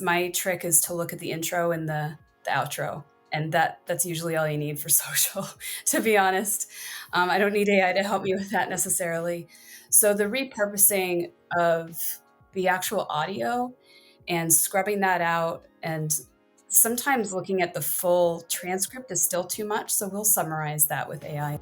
my trick is to look at the intro and the outro. And that's usually all you need for social, to be honest. I don't need AI to help me with that necessarily. So the repurposing of the actual audio and scrubbing that out, and sometimes looking at the full transcript is still too much. So we'll summarize that with AI.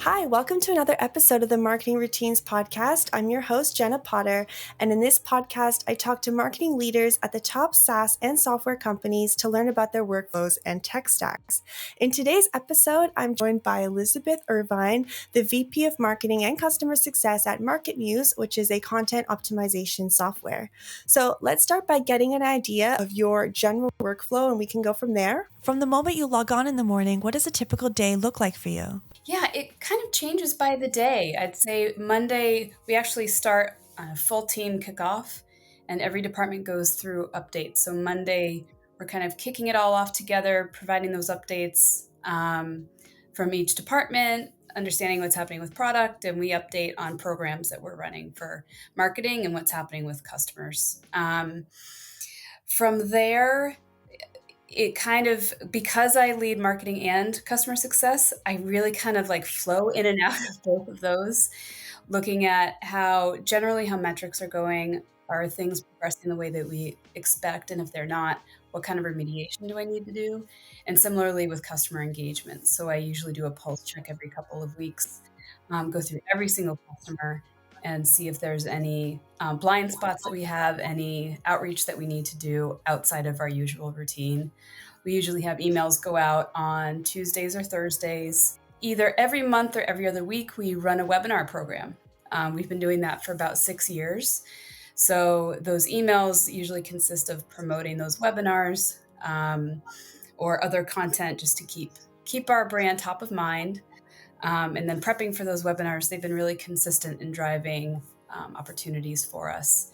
Hi, welcome to another episode of the Marketing Routines podcast. I'm your host, Jenna Potter, and in this podcast, I talk to marketing leaders at the top SaaS and software companies to learn about their workflows and tech stacks. In today's episode, I'm joined by Elizabeth Irvine, the VP of Marketing and Customer Success at MarketMuse, which is a content optimization software. So let's start by getting an idea of your general workflow, and we can go from there. From the moment you log on in the morning, what does a typical day look like for you? Yeah, it kind of changes by the day. I'd say Monday, we actually start on a full team kickoff, and every department goes through updates. So Monday, we're kind of kicking it all off together, providing those updates from each department, understanding what's happening with product, and we update on programs that we're running for marketing and what's happening with customers. From there, it kind of, because I lead marketing and customer success, I really kind of like flow in and out of both of those, looking at how metrics are going. Are things progressing the way that we expect? And if they're not, what kind of remediation do I need to do? And similarly with customer engagement. So I usually do a pulse check every couple of weeks, go through every single customer and see if there's any blind spots that we have, any outreach that we need to do outside of our usual routine. We usually have emails go out on Tuesdays or Thursdays. Either every month or every other week, we run a webinar program. We've been doing that for about 6 years. So those emails usually consist of promoting those webinars or other content just to keep our brand top of mind. And then prepping for those webinars, they've been really consistent in driving opportunities for us.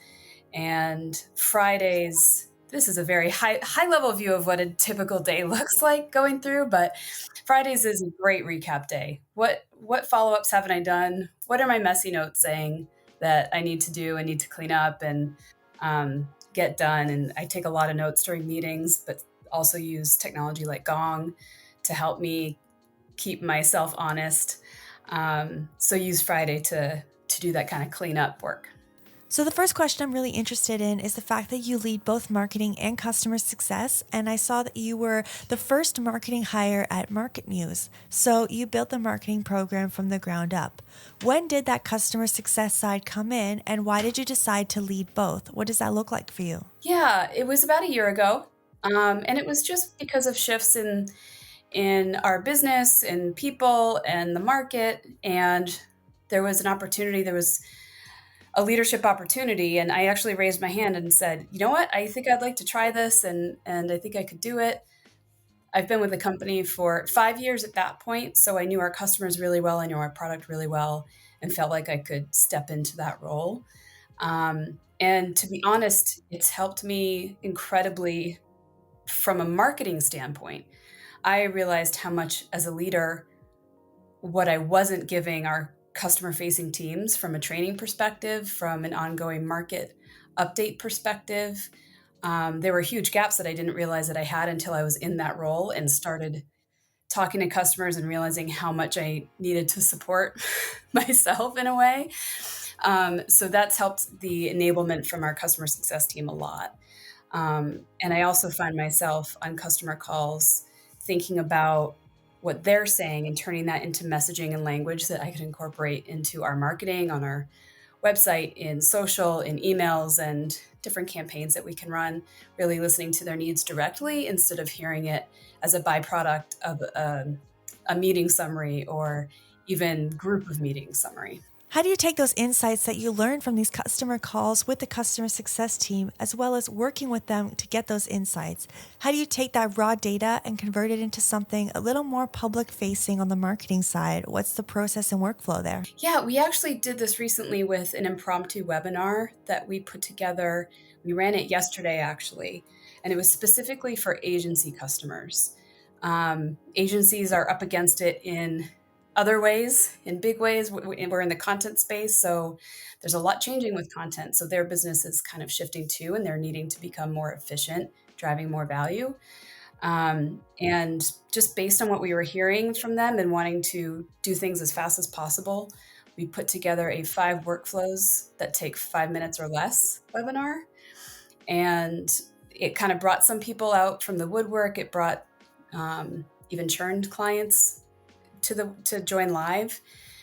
And Fridays, this is a very high level view of what a typical day looks like going through, but Fridays is a great recap day. What follow-ups haven't I done? What are my messy notes saying that I need to do, I need to clean up and get done? And I take a lot of notes during meetings, but also use technology like Gong to help me keep myself honest. So use Friday to do that kind of cleanup work. So the first question I'm really interested in is the fact that you lead both marketing and customer success. And I saw that you were the first marketing hire at MarketMuse. So you built the marketing program from the ground up. When did that customer success side come in, and why did you decide to lead both? What does that look like for you? Yeah, it was about a year ago. And it was just because of shifts in our business and people and the market. And there was an opportunity, there was a leadership opportunity. And I actually raised my hand and said, you know what, I think I'd like to try this. And I think I could do it. I've been with the company for 5 years at that point. So I knew our customers really well. I knew our product really well and felt like I could step into that role. And to be honest, it's helped me incredibly from a marketing standpoint. I realized how much as a leader, what I wasn't giving our customer-facing teams from a training perspective, from an ongoing market update perspective. There were huge gaps that I didn't realize that I had until I was in that role and started talking to customers and realizing how much I needed to support myself in a way. So that's helped the enablement from our customer success team a lot. And I also find myself on customer calls thinking about what they're saying and turning that into messaging and language that I could incorporate into our marketing on our website, in social, in emails, and different campaigns that we can run, really listening to their needs directly instead of hearing it as a byproduct of a meeting summary or even group of meeting summary. How do you take those insights that you learn from these customer calls with the customer success team, as well as working with them to get those insights? How do you take that raw data and convert it into something a little more public facing on the marketing side? What's the process and workflow there? Yeah, we actually did this recently with an impromptu webinar that we put together. We ran it yesterday, actually, and it was specifically for agency customers. Agencies are up against it in other ways, in big ways. We're in the content space, so there's a lot changing with content. So their business is kind of shifting too, and they're needing to become more efficient, driving more value. And just based on what we were hearing from them and wanting to do things as fast as possible, we put together a 5 workflows that take 5 minutes or less webinar. And it kind of brought some people out from the woodwork. It brought even churned clients to join live.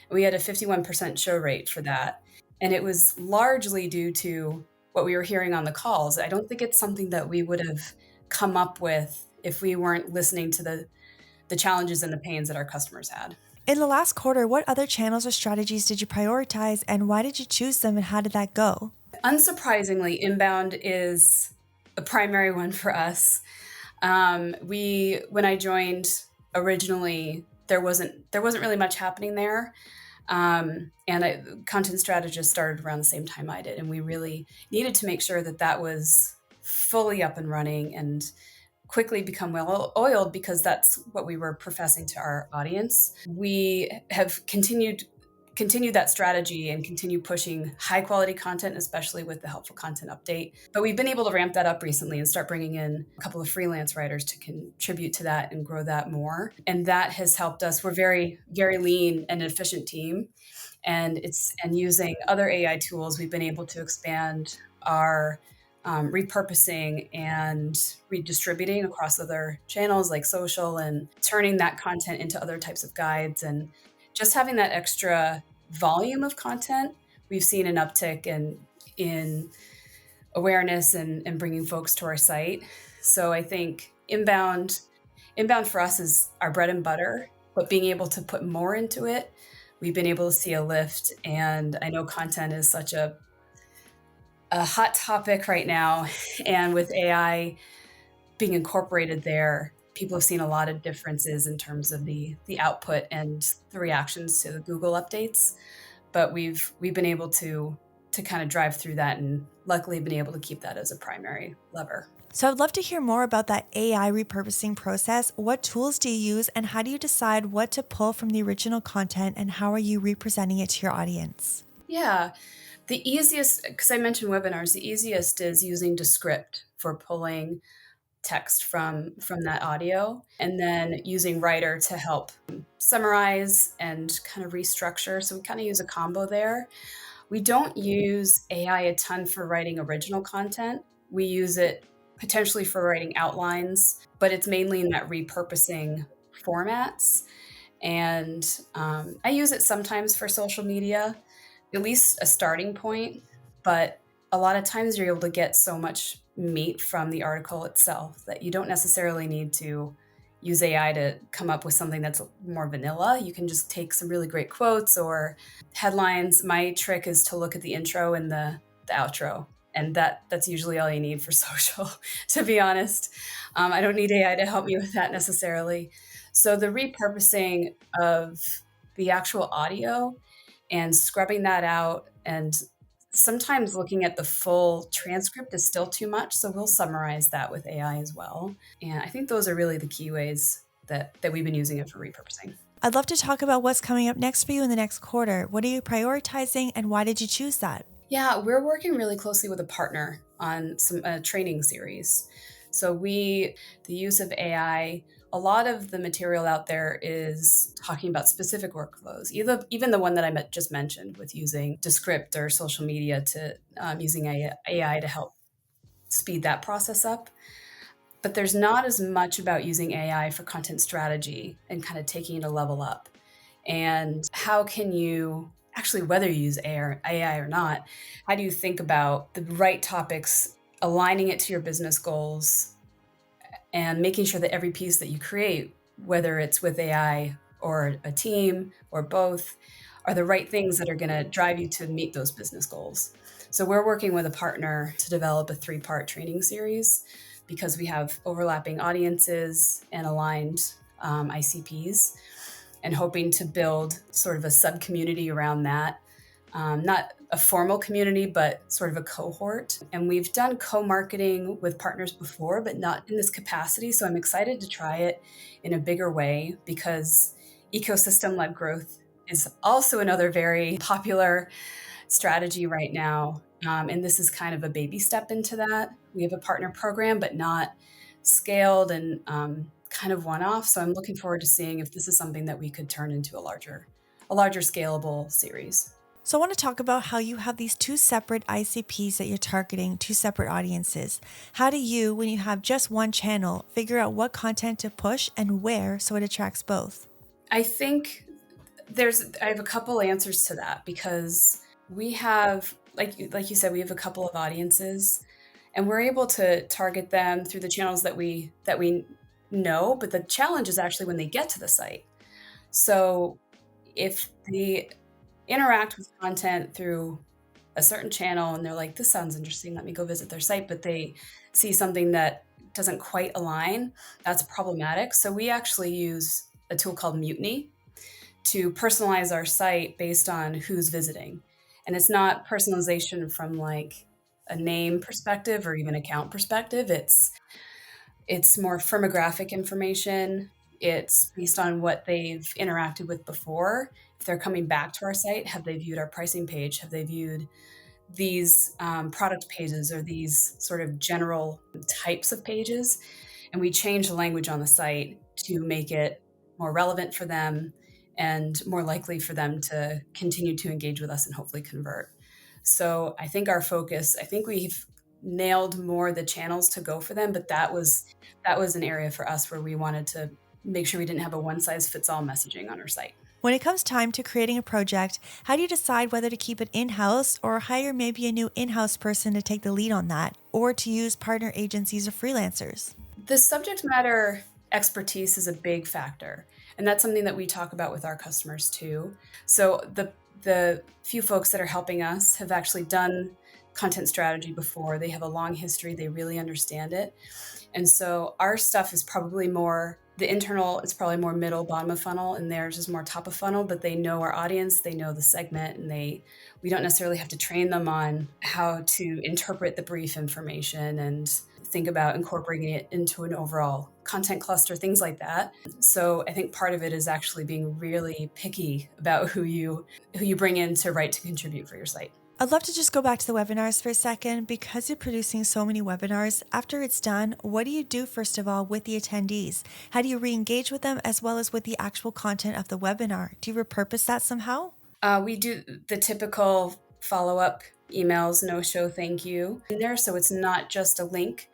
We had a 51% show rate for that. And it was largely due to what we were hearing on the calls. I don't think it's something that we would have come up with if we weren't listening to the challenges and the pains that our customers had. In the last quarter, what other channels or strategies did you prioritize, and why did you choose them, and how did that go? Unsurprisingly, inbound is a primary one for us. When I joined originally, there wasn't really much happening there. Content strategist started around the same time I did. And we really needed to make sure that was fully up and running and quickly become well oiled, because that's what we were professing to our audience. We have continued that strategy and continue pushing high quality content, especially with the helpful content update. But we've been able to ramp that up recently and start bringing in a couple of freelance writers to contribute to that and grow that more. And that has helped us. We're very, very lean and efficient team. And using other AI tools, we've been able to expand our repurposing and redistributing across other channels like social, and turning that content into other types of guides. And just having that extra volume of content, we've seen an uptick in awareness and bringing folks to our site. So I think inbound for us is our bread and butter, but being able to put more into it, we've been able to see a lift. And I know content is such a hot topic right now. And with AI being incorporated there, people have seen a lot of differences in terms of the output and the reactions to the Google updates. But we've been able to kind of drive through that, and luckily been able to keep that as a primary lever. So I'd love to hear more about that AI repurposing process. What tools do you use, and how do you decide what to pull from the original content, and how are you representing it to your audience? Yeah, the easiest, because I mentioned webinars, the easiest is using Descript for pulling text from that audio, and then using Writer to help summarize and kind of restructure. So we kind of use a combo there. We don't use AI a ton for writing original content. We use it potentially for writing outlines, but it's mainly in that repurposing formats. And I use it sometimes for social media, at least a starting point, but a lot of times you're able to get so much meat from the article itself that you don't necessarily need to use AI to come up with something that's more vanilla. You can just take some really great quotes or headlines. My trick is to look at the intro and the outro, and that's usually all you need for social, to be honest. I don't need AI to help me with that necessarily. So the repurposing of the actual audio and scrubbing that out, and sometimes looking at the full transcript is still too much. So we'll summarize that with AI as well. And I think those are really the key ways that we've been using it for repurposing. I'd love to talk about what's coming up next for you in the next quarter. What are you prioritizing, and why did you choose that? Yeah, we're working really closely with a partner on some training series. So the use of AI, a lot of the material out there is talking about specific workflows, even the one that I just mentioned with using Descript or social media to using AI to help speed that process up. But there's not as much about using AI for content strategy and kind of taking it a level up. And how can you actually, whether you use AI or not, how do you think about the right topics, aligning it to your business goals, and making sure that every piece that you create, whether it's with AI or a team or both, are the right things that are going to drive you to meet those business goals. So we're working with a partner to develop a 3-part training series, because we have overlapping audiences and aligned ICPs, and hoping to build sort of a sub-community around that. Not a formal community, but sort of a cohort. And we've done co-marketing with partners before, but not in this capacity. So I'm excited to try it in a bigger way because ecosystem-led growth is also another very popular strategy right now. And this is kind of a baby step into that. We have a partner program, but not scaled and kind of one-off. So I'm looking forward to seeing if this is something that we could turn into a larger scalable series. So I want to talk about how you have these two separate ICPs that you're targeting, two separate audiences. How do you, when you have just one channel, figure out what content to push and where so it attracts both? I think I have a couple answers to that because we have, like you said, we have a couple of audiences and we're able to target them through the channels that we know, but the challenge is actually when they get to the site. So if they interact with content through a certain channel and they're like, this sounds interesting, let me go visit their site, but they see something that doesn't quite align, that's problematic. So we actually use a tool called Mutiny to personalize our site based on who's visiting. And it's not personalization from like a name perspective or even account perspective. It's more firmographic information. It's based on what they've interacted with before. If they're coming back to our site, have they viewed our pricing page? Have they viewed these product pages or these sort of general types of pages? And we change the language on the site to make it more relevant for them and more likely for them to continue to engage with us and hopefully convert. So I think our focus, I think we've nailed more the channels to go for them, but that was an area for us where we wanted to make sure we didn't have a one-size-fits-all messaging on our site. When it comes time to creating a project, how do you decide whether to keep it in-house or hire maybe a new in-house person to take the lead on that, or to use partner agencies or freelancers? The subject matter expertise is a big factor, and that's something that we talk about with our customers too. So the few folks that are helping us have actually done content strategy before. They have a long history. They really understand it. And so our stuff is probably more, the internal is probably more middle, bottom of funnel, and theirs is more top of funnel, but they know our audience, they know the segment, and we don't necessarily have to train them on how to interpret the brief information and think about incorporating it into an overall content cluster, things like that. So I think part of it is actually being really picky about who you bring in to write to contribute for your site. I'd love to just go back to the webinars for a second. Because you're producing so many webinars, after it's done, what do you do first of all with the attendees? How do you re-engage with them as well as with the actual content of the webinar? Do you repurpose that somehow? We do the typical follow-up emails, no show, thank you in there. So it's not just a link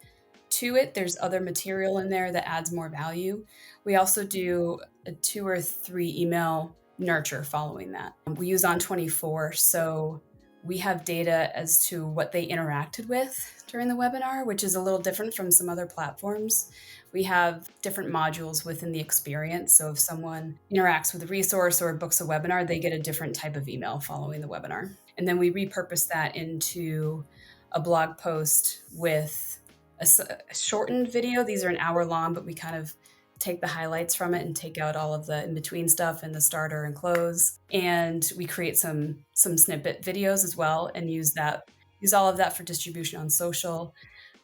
to it. There's other material in there that adds more value. We also do a 2 or 3 email nurture following that. We use On24, so we have data as to what they interacted with during the webinar, which is a little different from some other platforms. We have different modules within the experience. So if someone interacts with a resource or books a webinar, they get a different type of email following the webinar. And then we repurpose that into a blog post with a shortened video. These are an hour long, but we kind of take the highlights from it and take out all of the in-between stuff and the starter and close. And we create some snippet videos as well and use all of that for distribution on social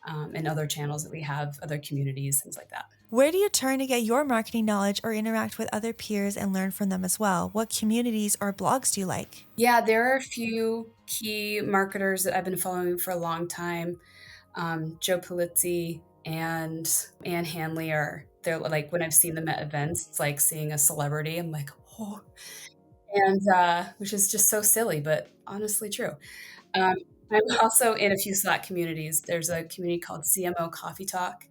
and other channels that we have, other communities, things like that. Where do you turn to get your marketing knowledge or interact with other peers and learn from them as well? What communities or blogs do you like? Yeah, there are a few key marketers that I've been following for a long time. Joe Pulizzi and Ann Hanley they're like, when I've seen them at events, it's like seeing a celebrity. I'm like, oh, and which is just so silly, but honestly true. I'm also in a few Slack communities. There's a community called CMO Coffee Talk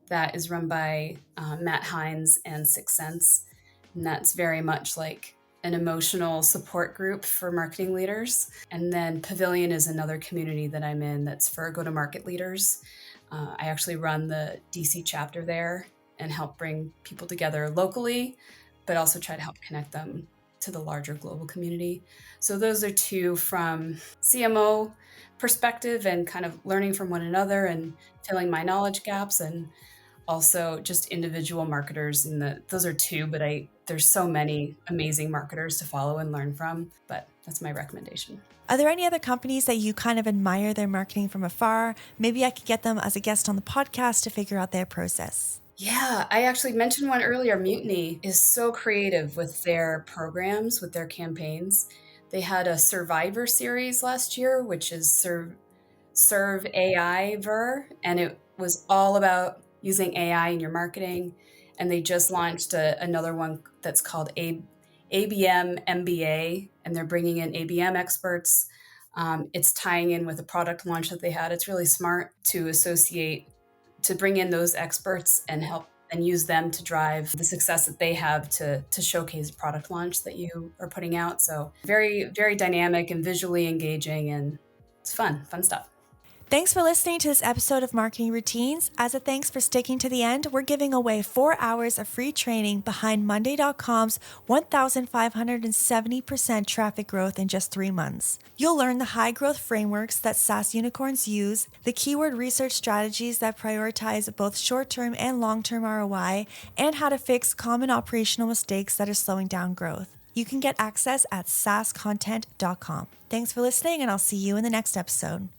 that is run by Matt Hines and Six Sense. And that's very much like an emotional support group for marketing leaders. And then Pavilion is another community that I'm in that's for go-to-market leaders. I actually run the DC chapter there and help bring people together locally, but also try to help connect them to the larger global community. So those are two from CMO perspective and kind of learning from one another and filling my knowledge gaps, and also just individual marketers those are two, but there's so many amazing marketers to follow and learn from, but that's my recommendation. Are there any other companies that you kind of admire their marketing from afar? Maybe I could get them as a guest on the podcast to figure out their process. Yeah, I actually mentioned one earlier. Mutiny is so creative with their programs, with their campaigns. They had a Survivor series last year, which is Serve AI Ver, and it was all about using AI in your marketing. And they just launched another one that's called ABM MBA, and they're bringing in ABM experts. It's tying in with a product launch that they had. It's really smart to bring in those experts and help and use them to drive the success that they have to showcase product launch that you are putting out. So very, very dynamic and visually engaging, and it's fun stuff. Thanks for listening to this episode of Marketing Routines. As a thanks for sticking to the end, we're giving away 4 hours of free training behind Monday.com's 1,570% traffic growth in just 3 months. You'll learn the high growth frameworks that SaaS unicorns use, the keyword research strategies that prioritize both short-term and long-term ROI, and how to fix common operational mistakes that are slowing down growth. You can get access at saascontent.com. Thanks for listening, and I'll see you in the next episode.